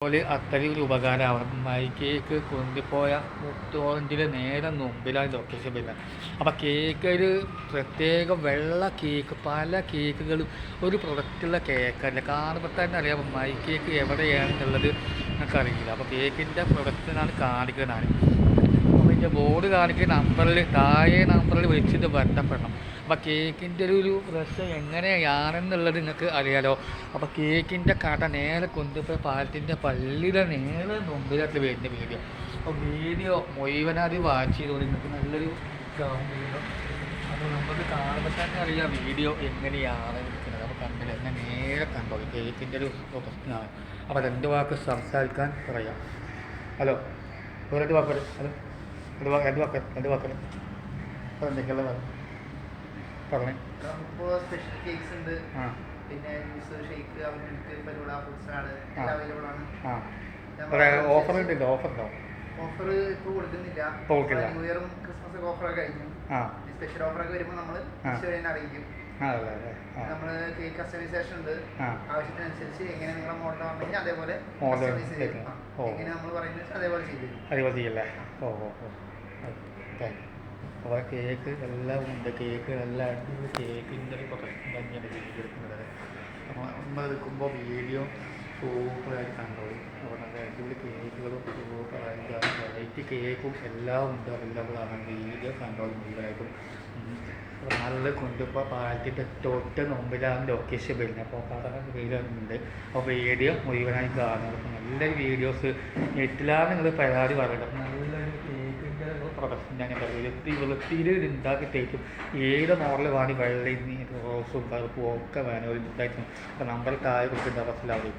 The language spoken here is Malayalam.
അതുപോലെ അത്രയും ഒരു ഉപകാരമാവണം. കേക്ക് കൊണ്ടുപോയ റെസ്റ്റോറൻറ്റിൽ നേരെ മുമ്പിലാണ് ലൊക്കേഷൻ വരുന്നത്. അപ്പോൾ കേക്ക് ഒരു പ്രത്യേക വെള്ള കേക്ക്, പല കേക്കുകളും ഒരു പ്രൊഡക്റ്റുള്ള കേക്കല്ല. കാണുമ്പോൾ തന്നെ അറിയാം മൈ കേക്ക് എവിടെയാണെന്നുള്ളത് എനിക്കറിയില്ല. അപ്പോൾ കേക്കിൻ്റെ പ്രൊഡക്റ്റിനാണ് കാണിക്കുന്നത്. അപ്പോൾ ഇതിൻ്റെ ബോർഡ് കാണിക്കുന്ന നമ്പറിൽ താഴെ നമ്പറിൽ വെച്ചിട്ട് ബന്ധപ്പെടണം. അപ്പോൾ കേക്കിൻ്റെ ഒരു രസം എങ്ങനെയാണെന്നുള്ളത് നിങ്ങൾക്ക് അറിയാലോ. അപ്പോൾ കേക്കിൻ്റെ കട നേരെ കൊണ്ടുപോയി പാലത്തിൻ്റെ പള്ളിയുടെ നേരെ മുമ്പിലായിട്ട് വരുന്ന വീഡിയോ. അപ്പോൾ വീഡിയോ മുഴുവനായി വാച്ച് ചെയ്തോളൂ, നിങ്ങൾക്ക് നല്ലൊരു വീഡിയോ. അപ്പോൾ നമുക്ക് കാണുമ്പോൾ തന്നെ അറിയാം വീഡിയോ എങ്ങനെയാണ് ഇരിക്കുന്നത്. അപ്പോൾ കണ്ടില്ല എന്നെ നേരെ കണ്ടോ കേക്കിൻ്റെ ഒരു പ്രശ്നമാണ്. അപ്പോൾ 2 വാക്ക് സംസാരിക്കാൻ പറയാം. ഹലോ, 2 വാക്ക്. ഹലോ, 2 വാക്ക് അപ്പോൾ എന്തൊക്കെയുള്ള പറഞ്ഞേ. നമുക്കിപ്പോൾ സ്പെഷ്യൽ കേക്ക്സ് ഉണ്ട്, പിന്നെ juice, shake, milk, falooda, fruit salad എല്ലാം അവൈലബിൾ ആണ്. ഓഫർ ഉണ്ടല്ലോ? ഓഫർ ഇപ്പോൾ കൊടുക്കുന്നില്ല. ന്യൂ ഇയറും ക്രിസ്മസ് ഒക്കെ ഓഫറൊക്കെ കഴിഞ്ഞു. സ്പെഷ്യൽ ഓഫറൊക്കെ വരുമ്പോൾ നമ്മൾ അറിയിക്കും. നമ്മൾ കേക്ക് കസ്റ്റമൈസേഷൻ ഉണ്ട്. ആവശ്യത്തിനനുസരിച്ച് എങ്ങനെ നിങ്ങളെ മോഡൽ വന്നു കഴിഞ്ഞാൽ അതേപോലെ എങ്ങനെ നമ്മൾ പറയുന്നത് അതേപോലെ ചെയ്യും. അപ്പോൾ കേക്ക് എല്ലാം ഉണ്ട്. കേക്ക് എല്ലാം അടിപൊളി കേക്കിൻ്റെ ഒരു പ്രൊഡക്ഷൻ തന്നെയാണ് ചെയ്തെടുക്കുന്നത്. അപ്പോൾ നമ്മൾ എടുക്കുമ്പോൾ വീഡിയോ സൂപ്പറായിട്ട് കണ്ടോളൂ. അപ്പോൾ നല്ല അടിപൊളി കേക്കുകളും സൂപ്പറായിട്ട് വെറൈറ്റി കേക്കും എല്ലാം ഉണ്ട്, അവൈലബിളാണ്. വീഡിയോ കണ്ടോളൂ മുഴുവനായിട്ടും. അപ്പോൾ നല്ല കൊണ്ടുപോയി പാലത്തിൻ്റെ തൊട്ട് മുമ്പിലാണ് ലൊക്കേഷൻ വരുന്നത്. അപ്പോൾ പറയാൻ വീടുണ്ട്. അപ്പോൾ വീഡിയോ മുഴുവനായി കാണുന്നത്. അപ്പോൾ നല്ലൊരു വീഡിയോസ് നെറ്റിലാണ് നിങ്ങൾ പരാതി പറയുന്നത്. നല്ലൊരു കേക്കിൻ്റെ പ്രൊഡക്ഷൻ ഞാൻ വൃത്തിയിൽ ഉണ്ടാക്കി തേക്കും. ഏത് മോഡൽ വേണമെങ്കിൽ വെള്ളയും റോസും കറുപ്പും ഒക്കെ വേണം ഒരു ഇതായിരുന്നു. അപ്പോൾ നമ്പർ താഴെ കൊടുക്കേണ്ട അവസ്ഥയിലാവും.